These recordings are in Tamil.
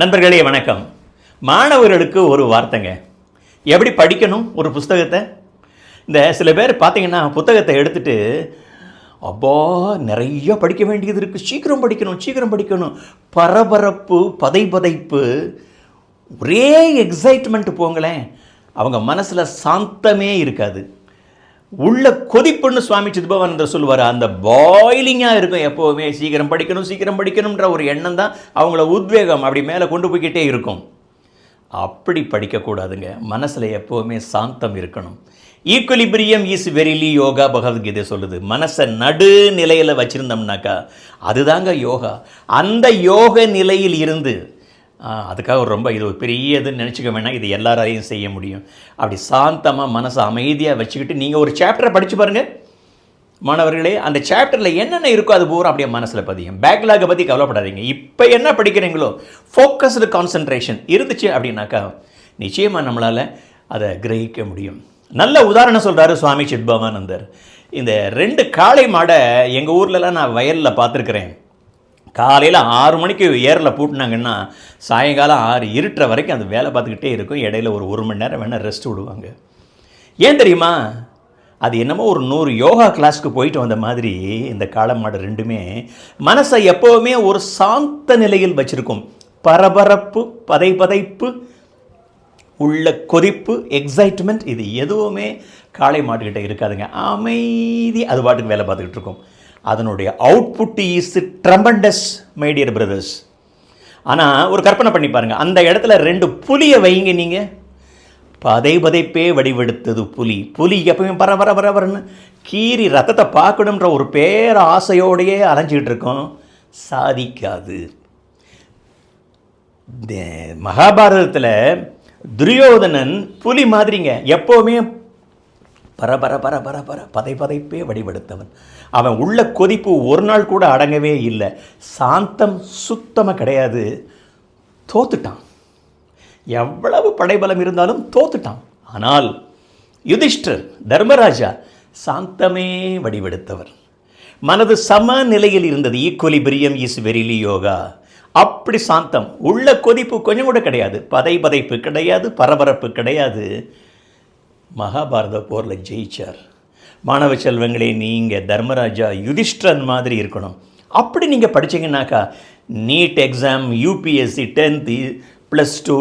நண்பர்களே வணக்கம். மாணவர்களுக்கு ஒரு வார்த்தைங்க. எப்படி படிக்கணும் ஒரு புஸ்தகத்தை? இந்த சில பேர் பார்த்தீங்கன்னா புத்தகத்தை எடுத்துகிட்டு அப்பா நிறைய படிக்க வேண்டியது இருக்குது, சீக்கிரம் படிக்கணும், பரபரப்பு, பதைப்பு, ஒரே எக்ஸைட்மெண்ட். போங்களேன், அவங்க மனசில் சாந்தமே இருக்காது. உள்ள கொதிப்புன்னு சுவாமி சித்பவானந்தர் சொல்லுவார். அந்த பாயிலிங்காக இருக்கும் எப்போவுமே. சீக்கிரம் படிக்கணுன்ற ஒரு எண்ணம் தான் அவங்கள உத்வேகம் அப்படி மேலே கொண்டு போய்கிட்டே இருக்கும். அப்படி படிக்கக்கூடாதுங்க. மனசில் எப்போவுமே சாந்தம் இருக்கணும். Equilibrium is verily yoga, Bhagavad Gita சொல்லுது. மனசை நடு நிலையில் வச்சுருந்தோம்னாக்கா அதுதாங்க யோகா. அந்த யோக நிலையில் இருந்து அதுக்காக ரொம்ப இது ஒரு பெரிய இதுன்னு நினச்சிக்க வேணாம். இது எல்லாராலையும் செய்ய முடியும். அப்படி சாந்தமாக மனசை அமைதியாக வச்சுக்கிட்டு நீங்கள் ஒரு சாப்டரை படித்து பாருங்கள் மாணவர்களே. அந்த சாப்டரில் என்னென்ன இருக்கோ அது பூரா அப்படியே மனசில் பதியும். பேக்லாகை பற்றி கவலைப்படாதீங்க. இப்போ என்ன படிக்கிறீங்களோ ஃபோக்கஸ்டு கான்சன்ட்ரேஷன் இருந்துச்சு அப்படின்னாக்கா நிச்சயமாக நம்மளால் அதை கிரகிக்க முடியும். நல்ல உதாரணம் சொல்கிறாரு சுவாமி சித்பவானந்தர். இந்த 2 காளை மாடை எங்கள் ஊர்லலாம் நான் வயலில் பார்த்துருக்குறேன். காலையில் 6 மணிக்கு ஏரில் பூட்டினாங்கன்னா சாயங்காலம் 6 இருட்டுற வரைக்கும் அது வேலை பார்த்துக்கிட்டே இருக்கும். இடையில ஒரு 1 மணி நேரம் வேணால் ரெஸ்ட் விடுவாங்க. ஏன் தெரியுமா? அது என்னமோ ஒரு 100 யோகா கிளாஸ்க்கு போயிட்டு வந்த மாதிரி இந்த காளை மாடு ரெண்டுமே மனசை எப்போவுமே ஒரு சாந்த நிலையில் வச்சுருக்கும். பரபரப்பு, பதைப்பு, உள்ள கொதிப்பு, எக்ஸைட்மெண்ட் இது எதுவுமே காளை மாட்டுக்கிட்ட இருக்காதுங்க. அமைதி, அது பாட்டுக்கு வேலை பார்த்துக்கிட்டு இருக்கும். அதனுடைய output is tremendous, my dear brothers. ஆனால் ஒரு கற்பனை பண்ணி பாருங்கள், அந்த இடத்துல 2 புலியை வைங்க நீங்கள். பதைப்பே வடிவெடுத்தது புலி எப்பவுமே பரபரன்னு கீறி ரத்தத்தை பார்க்கணுன்ற ஒரு பேர ஆசையோடையே அலைஞ்சிக்கிட்டு இருக்கோம். சாதிக்காது. மகாபாரதத்தில் துரியோதனன் புலி மாதிரிங்க. எப்போவுமே பரபர பதைப்பே வடிவெடுத்தவன். அவன் உள்ள கொதிப்பு ஒரு நாள் கூட அடங்கவே இல்லை. சாந்தம் சுத்தமாக கிடையாது. தோத்துட்டான். எவ்வளவு படைபலம் இருந்தாலும் தோத்துட்டான். ஆனால் யுதிஷ்டர், தர்மராஜா சாந்தமே வடிவெடுத்தவர். மனது சம நிலையில் இருந்தது. Equilibrium is verily yoga. அப்படி சாந்தம், உள்ள கொதிப்பு கொஞ்சம் கூட கிடையாது. பதைப்பு கிடையாது, பரபரப்பு கிடையாது. மகாபாரத போரில் ஜெயிச்சார். மாணவ செல்வங்களே, நீங்கள் தர்மராஜா யுதிஷ்டிரன் மாதிரி இருக்கணும். அப்படி நீங்கள் படித்தீங்கன்னாக்கா நீட் எக்ஸாம், யூபிஎஸ்சி, 10th, +2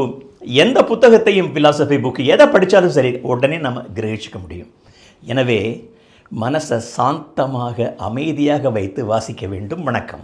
எந்த புத்தகத்தையும், ஃபிலாசபி புக்கு எதை படித்தாலும் சரி உடனே நம்ம கிரகிச்சிக்க முடியும். எனவே மனசை சாந்தமாக அமைதியாக வைத்து வாசிக்க வேண்டும். வணக்கம்.